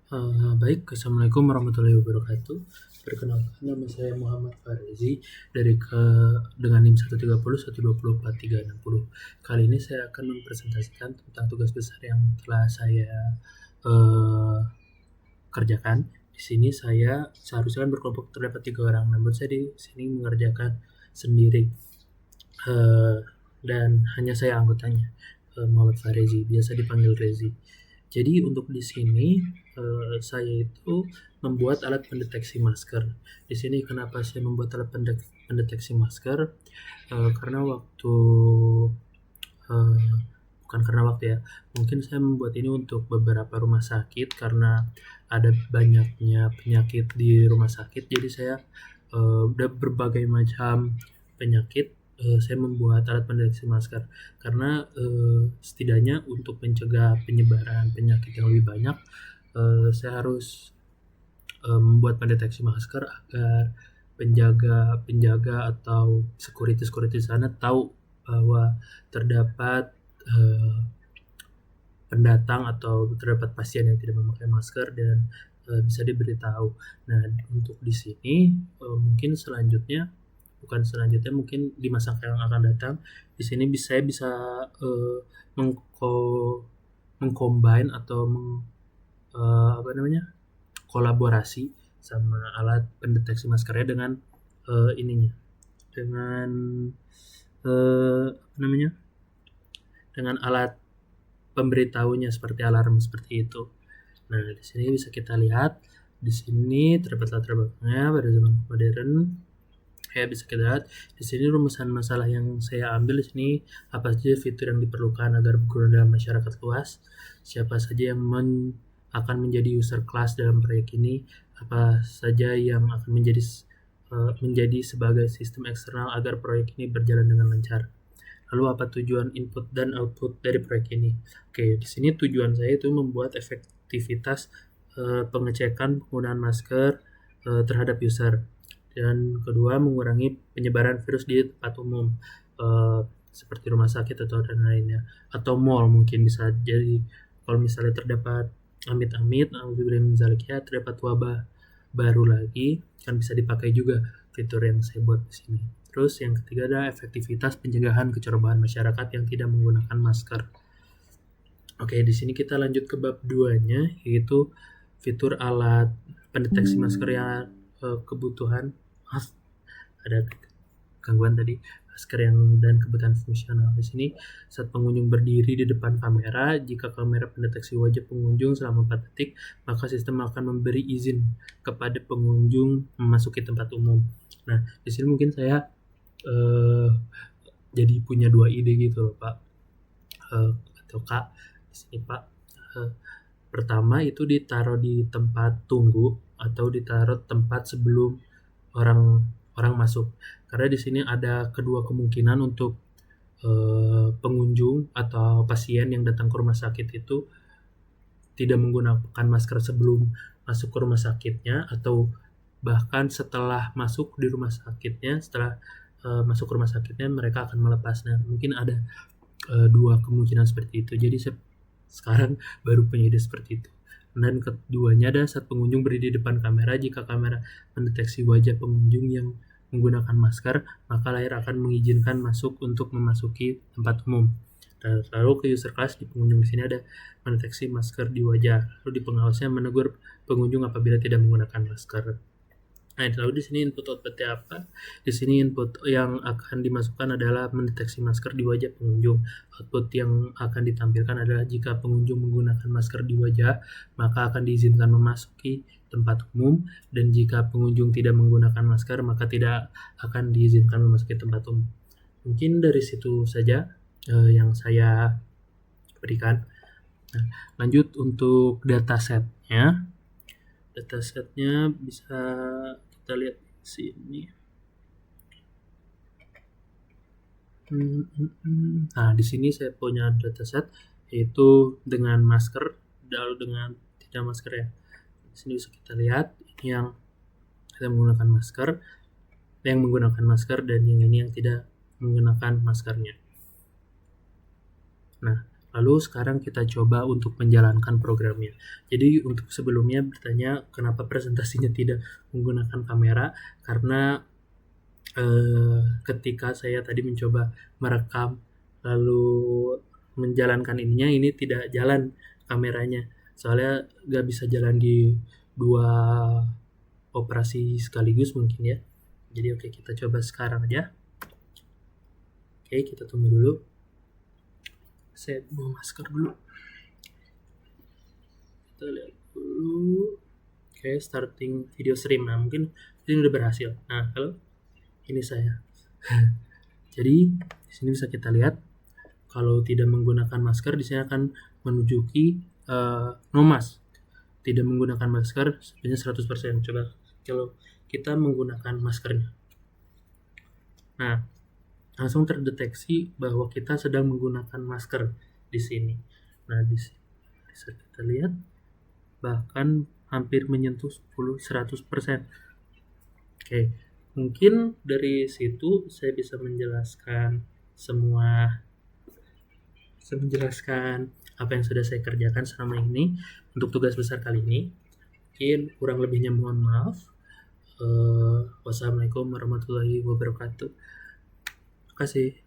Baik, Assalamualaikum warahmatullahi wabarakatuh. Perkenalkan, nama saya Muhammad Farezi dengan NIM 130 120 4360. Kali ini saya akan mempresentasikan tentang tugas besar yang telah saya uh, kerjakan. Di sini saya seharusnya kan berkelompok terdapat 3 orang, namun saya di sini mengerjakan sendiri. Dan hanya saya anggotanya, Muhammad Farezi, biasa dipanggil Rezi. Jadi untuk di sini saya itu membuat alat pendeteksi masker. Di sini kenapa saya membuat alat pendeteksi masker? Karena waktu bukan karena waktu ya. Mungkin saya membuat ini untuk beberapa rumah sakit karena ada banyaknya penyakit di rumah sakit. Jadi saya udah berbagai macam penyakit, saya membuat alat pendeteksi masker karena setidaknya untuk mencegah penyebaran penyakit yang lebih banyak, saya harus membuat pendeteksi masker agar penjaga atau security sana tahu bahwa terdapat pendatang atau terdapat pasien yang tidak memakai masker dan bisa diberitahu. Nah, untuk di sini mungkin mungkin di masa yang akan datang di sini saya bisa mengcombine atau kolaborasi sama alat pendeteksi maskernya dengan dengan dengan alat pemberitahunya seperti alarm seperti itu. Nah, di sini bisa kita lihat di sini terdapat latar belakangnya pada zaman modern. Ya, bisa kita lihat di sini rumusan masalah yang saya ambil di sini, apa saja fitur yang diperlukan agar berguna dalam masyarakat luas, siapa saja yang akan menjadi user class dalam proyek ini, apa saja yang akan menjadi sebagai sistem eksternal agar proyek ini berjalan dengan lancar. Lalu apa tujuan input dan output dari proyek ini? Oke, di sini tujuan saya itu membuat efektivitas pengecekan penggunaan masker terhadap user. Dan kedua, mengurangi penyebaran virus di tempat umum seperti rumah sakit atau dan lainnya, atau mall mungkin bisa jadi. Kalau misalnya terdapat amit-amit, terdapat wabah baru lagi, kan bisa dipakai juga fitur yang saya buat di sini. Terus yang ketiga adalah efektivitas pencegahan kecerobohan masyarakat yang tidak menggunakan masker. Oke, di sini kita lanjut ke bab 2-nya, yaitu fitur alat pendeteksi masker yang kebutuhan. Ada gangguan tadi. Masker yang dan kebutuhan fungsional. Di sini saat pengunjung berdiri di depan kamera, jika kamera pendeteksi wajah pengunjung selama 4 detik, maka sistem akan memberi izin kepada pengunjung memasuki tempat umum. Nah, di sini mungkin saya jadi punya 2 ide gitu loh, Pak atau Kak. Di sini, Pak, pertama itu ditaruh di tempat tunggu atau ditaruh tempat sebelum orang masuk, karena di sini ada kedua kemungkinan untuk pengunjung atau pasien yang datang ke rumah sakit itu tidak menggunakan masker sebelum masuk ke rumah sakitnya, atau bahkan setelah masuk di rumah sakitnya, setelah masuk ke rumah sakitnya mereka akan melepasnya. Mungkin ada dua kemungkinan seperti itu. Jadi saya sekarang baru punya ide seperti itu. Dan keduanya ada saat pengunjung berdiri di depan kamera, jika kamera mendeteksi wajah pengunjung yang menggunakan masker, maka layar akan mengizinkan masuk untuk memasuki tempat umum. Lalu ke user class di pengunjung di sini ada mendeteksi masker di wajah. Lalu di pengawasnya menegur pengunjung apabila tidak menggunakan masker. Nah, lalu di sini input outputnya apa? Di sini input yang akan dimasukkan adalah mendeteksi masker di wajah pengunjung. Output yang akan ditampilkan adalah jika pengunjung menggunakan masker di wajah, maka akan diizinkan memasuki tempat umum, dan jika pengunjung tidak menggunakan masker, maka tidak akan diizinkan memasuki tempat umum. Mungkin dari situ saja yang saya berikan. Nah, lanjut untuk datasetnya. Datasetnya bisa kita lihat di sini. Nah, di sini saya punya dataset yaitu dengan masker, lalu dengan tidak masker ya. Di sini bisa kita lihat ini yang tidak menggunakan masker, dan yang ini yang tidak menggunakan maskernya. Nah, Lalu sekarang kita coba untuk menjalankan programnya. Jadi untuk sebelumnya bertanya kenapa presentasinya tidak menggunakan kamera, karena ketika saya tadi mencoba merekam lalu menjalankan ininya, ini tidak jalan kameranya. Soalnya nggak bisa jalan di 2 operasi sekaligus mungkin ya. Jadi oke, kita coba sekarang aja. Oke, kita tunggu dulu. Saya bawa masker dulu. Kita lihat dulu. Oke, starting video stream. Nah, mungkin ini udah berhasil. Nah, halo. Ini saya. Jadi, di sini bisa kita lihat kalau tidak menggunakan masker, di sini akan menunjuki no mask. Tidak menggunakan masker sebenarnya 100%. Coba kalau kita menggunakan maskernya. Nah, langsung terdeteksi bahwa kita sedang menggunakan masker di sini. Nah, di sini bisa kita lihat bahkan hampir menyentuh 100%. Oke, mungkin dari situ saya bisa menjelaskan apa yang sudah saya kerjakan selama ini untuk tugas besar kali ini. Mungkin kurang lebihnya mohon maaf. Wassalamualaikum warahmatullahi wabarakatuh. Terima kasih.